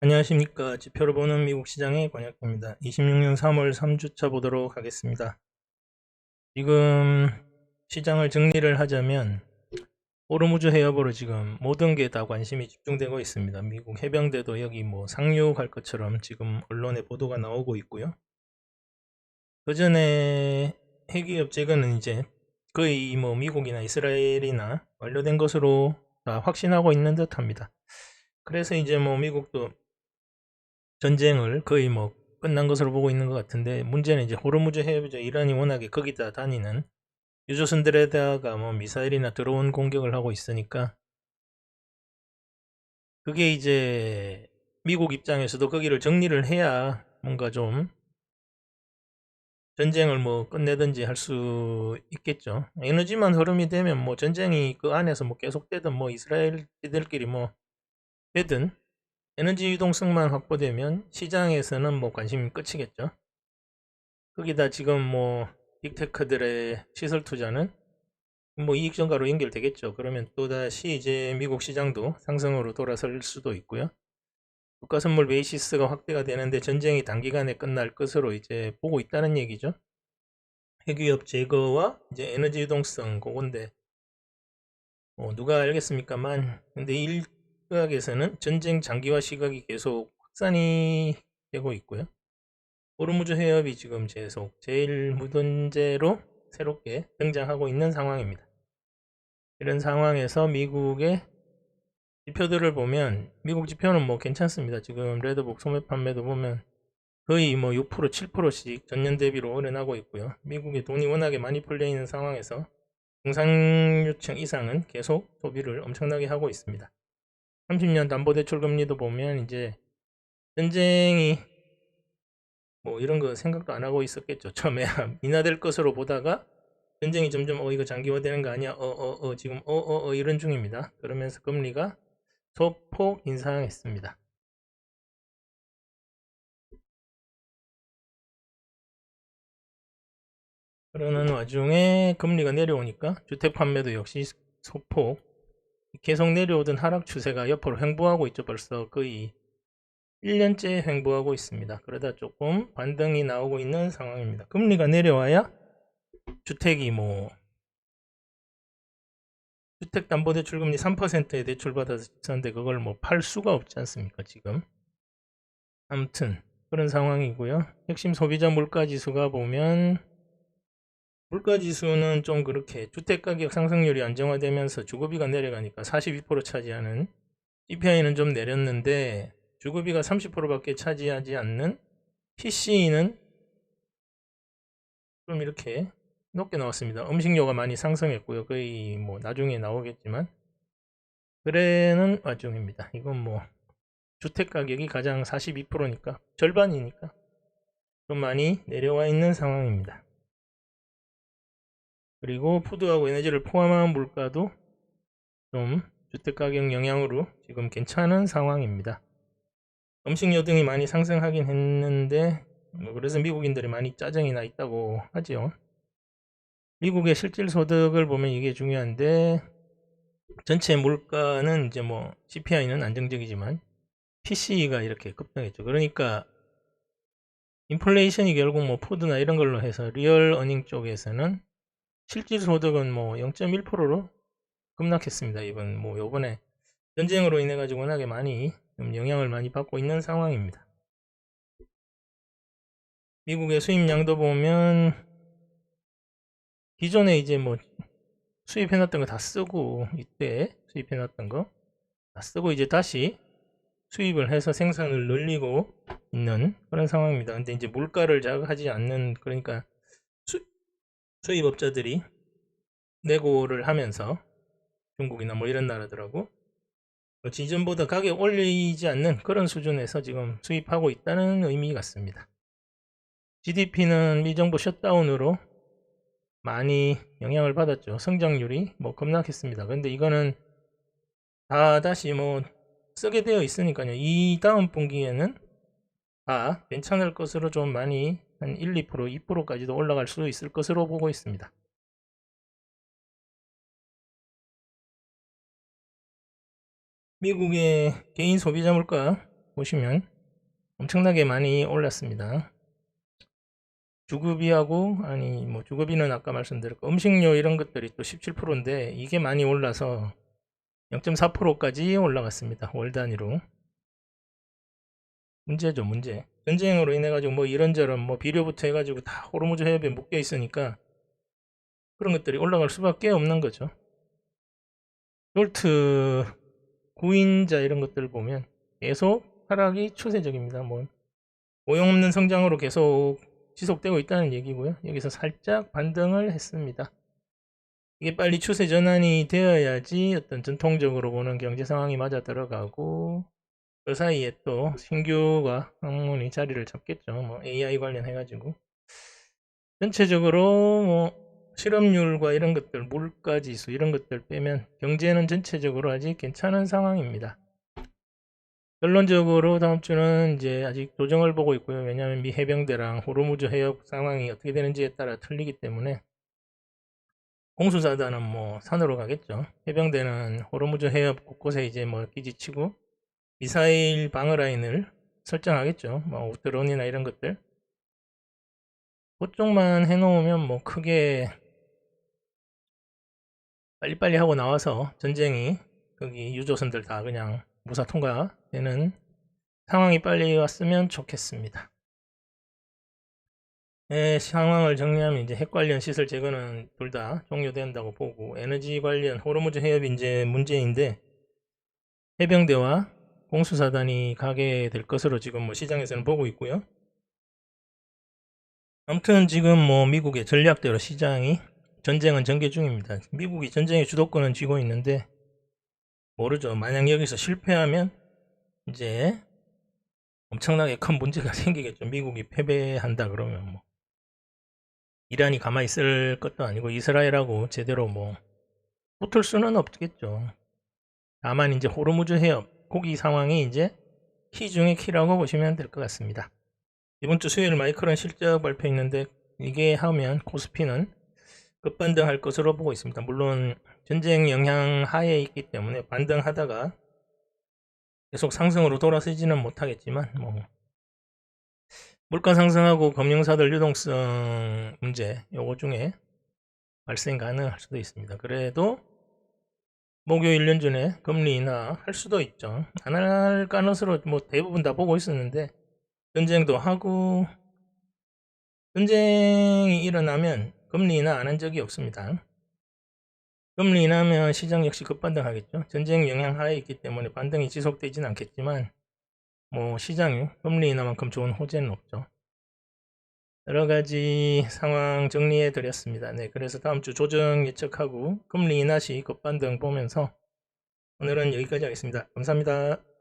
안녕하십니까. 지표를 보는 미국 시장의 권혁입니다. 26년 3월 3주차 보도록 하겠습니다. 지금 시장을 정리를 하자면 오르무즈 해협으로 지금 모든 게 다 관심이 집중되고 있습니다. 미국 해병대도 여기 뭐 상륙할 것처럼 지금 언론에 보도가 나오고 있고요. 그 전에 핵위협 제거는 이제 거의 뭐 미국이나 이스라엘이나 완료된 것으로 다 확신하고 있는 듯 합니다. 그래서 이제 뭐 미국도 전쟁을 거의 뭐 끝난 것으로 보고 있는 것 같은데, 문제는 이제 호르무즈 해협이죠. 이란이 워낙에 거기다 다니는 유조선들에다가 뭐 미사일이나 드론 공격을 하고 있으니까, 그게 이제 미국 입장에서도 거기를 정리를 해야 뭔가 좀 전쟁을 뭐 끝내든지 할 수 있겠죠. 에너지만 흐름이 되면 뭐 전쟁이 그 안에서 뭐 계속되든 뭐 이스라엘들끼리 뭐 되든 에너지 유동성만 확보되면 시장에서는 뭐 관심이 끝이겠죠. 거기다 지금 뭐 빅테크들의 시설 투자는 뭐 이익 전가로 연결되겠죠. 그러면 또다시 이제 미국 시장도 상승으로 돌아설 수도 있고요. 국가 선물 베이시스가 확대가 되는데 전쟁이 단기간에 끝날 것으로 이제 보고 있다는 얘기죠. 핵위협 제거와 이제 에너지 유동성, 그건데 누가 알겠습니까만, 근데 일각에서는 전쟁 장기화 시각이 계속 확산이 되고 있고요. 호르무즈 해협이 지금 계속 제일 무던제로 새롭게 등장하고 있는 상황입니다. 이런 상황에서 미국의 지표들을 보면, 미국 지표는 뭐 괜찮습니다. 지금 레드북 소매 판매도 보면 거의 뭐 6%, 7%씩 전년 대비로 오르나고 있고요. 미국의 돈이 워낙에 많이 풀려 있는 상황에서 중상류층 이상은 계속 소비를 엄청나게 하고 있습니다. 30년 담보대출 금리도 보면 이제 전쟁이 뭐 이런 거 생각도 안 하고 있었겠죠. 처음에 인하될 것으로 보다가 전쟁이 점점 이거 장기화되는 거 아니야? 지금 이런 중입니다. 그러면서 금리가 소폭 인상했습니다. 그러는 와중에 금리가 내려오니까 주택 판매도 역시 소폭 계속 내려오던 하락 추세가 옆으로 횡보하고 있죠. 벌써 거의 1년째 횡보하고 있습니다. 그러다 조금 반등이 나오고 있는 상황입니다. 금리가 내려와야 주택이 뭐 주택담보대출금리 3%에 대출받았었는데 그걸 뭐 팔 수가 없지 않습니까 지금. 아무튼 그런 상황이고요. 핵심 소비자 물가지수가 보면, 물가지수는 좀 그렇게 주택가격 상승률이 안정화되면서 주거비가 내려가니까 42% 차지하는, CPI는 좀 내렸는데 주거비가 30%밖에 차지하지 않는 PC는 좀 이렇게 높게 나왔습니다. 음식료가 많이 상승했고요. 거의 뭐 나중에 나오겠지만 그래는 와중입니다. 이건 뭐 주택 가격이 가장 42%니까 절반이니까 좀 많이 내려와 있는 상황입니다. 그리고 푸드하고 에너지를 포함한 물가도 좀 주택 가격 영향으로 지금 괜찮은 상황입니다. 음식료 등이 많이 상승하긴 했는데 그래서 미국인들이 많이 짜증이 나 있다고 하죠. 미국의 실질 소득을 보면 이게 중요한데, 전체 물가는 이제 뭐 CPI는 안정적이지만 PC가 이렇게 급등했죠. 그러니까 인플레이션이 결국 뭐 푸드나 이런 걸로 해서 리얼 어닝 쪽에서는 실질 소득은 뭐 0.1%로 급락했습니다. 이번 뭐 요번에 전쟁으로 인해 가지고 워낙에 많이 좀 영향을 많이 받고 있는 상황입니다. 미국의 수입량도 보면 기존에 이제 뭐 수입해놨던 거 다 쓰고, 이때 수입해놨던 거 다 쓰고 이제 다시 수입을 해서 생산을 늘리고 있는 그런 상황입니다. 근데 이제 물가를 자극하지 않는, 그러니까 수입업자들이 내고를 하면서 중국이나 뭐 이런 나라들하고 지전보다 가격 올리지 않는 그런 수준에서 지금 수입하고 있다는 의미 같습니다. GDP는 미정부 셧다운으로 많이 영향을 받았죠. 성장률이 뭐 급락했습니다. 근데 이거는 다 다시 뭐 쓰게 되어 있으니까요. 이 다음 분기에는 다 괜찮을 것으로 좀 많이 한 1, 2%, 2%까지도 올라갈 수 있을 것으로 보고 있습니다. 미국의 개인 소비자 물가 보시면 엄청나게 많이 올랐습니다. 주급이하고 아니 뭐 주급이는 아까 말씀드렸고 음식료 이런 것들이 또 17%인데 이게 많이 올라서 0.4%까지 올라갔습니다. 월 단위로. 문제죠, 문제. 전쟁으로 인해 가지고 뭐 이런저런 뭐 비료부터 해가지고 다 호르무즈 해협에 묶여 있으니까 그런 것들이 올라갈 수밖에 없는 거죠. 롤트 구인자 이런 것들 보면 계속 하락이 추세적입니다. 뭐 모형 없는 성장으로 계속 지속되고 있다는 얘기고요. 여기서 살짝 반등을 했습니다. 이게 빨리 추세 전환이 되어야지 어떤 전통적으로 보는 경제 상황이 맞아 들어가고 그 사이에 또 신규가 학문이 자리를 잡겠죠. 뭐 AI 관련해가지고 전체적으로 뭐 실업률과 이런 것들, 물가지수 이런 것들 빼면 경제는 전체적으로 아직 괜찮은 상황입니다. 결론적으로 다음 주는 이제 아직 조정을 보고 있고요. 왜냐하면 미 해병대랑 호르무즈 해협 상황이 어떻게 되는지에 따라 틀리기 때문에 공수사단은 뭐 산으로 가겠죠. 해병대는 호르무즈 해협 곳곳에 이제 뭐 기지치고 미사일 방어 라인을 설정하겠죠. 뭐 드론이나 이런 것들. 그쪽만 해놓으면 뭐 크게 빨리빨리 하고 나와서 전쟁이 거기 유조선들 다 그냥 무사 통과되는 상황이 빨리 왔으면 좋겠습니다. 상황을 정리하면 이제 핵 관련 시설 제거는 둘 다 종료된다고 보고 에너지 관련 호르무즈 해협이 이제 문제인데 해병대와 공수사단이 가게 될 것으로 지금 뭐 시장에서는 보고 있고요. 아무튼 지금 뭐 미국의 전략대로 시장이 전쟁은 전개 중입니다. 미국이 전쟁의 주도권은 쥐고 있는데 모르죠. 만약 여기서 실패하면 이제 엄청나게 큰 문제가 생기겠죠. 미국이 패배한다 그러면 뭐 이란이 가만히 있을 것도 아니고 이스라엘하고 제대로 뭐 붙을 수는 없겠죠. 다만 이제 호르무즈 해협 거기 상황이 이제 키 중에 키라고 보시면 될 것 같습니다. 이번 주 수요일 마이크론 실적 발표 있는데 이게 하면 코스피는 급반등할 것으로 보고 있습니다. 물론 전쟁 영향 하에 있기 때문에 반등하다가 계속 상승으로 돌아서지는 못하겠지만 뭐 물가 상승하고 금융사들 유동성 문제 요거 중에 발생 가능할 수도 있습니다. 그래도 목요일 연준에 금리 인하 할 수도 있죠. 안 할 가능성으로 뭐 대부분 다 보고 있었는데 전쟁도 하고 전쟁이 일어나면 금리 인하 안 한 적이 없습니다. 금리 인하면 시장 역시 급반등하겠죠. 전쟁 영향 하에 있기 때문에 반등이 지속되지는 않겠지만 뭐 시장이 금리 인하만큼 좋은 호재는 없죠. 여러 가지 상황 정리해 드렸습니다. 네, 그래서 다음 주 조정 예측하고 금리 인하 시 급반등 보면서 오늘은 여기까지 하겠습니다. 감사합니다.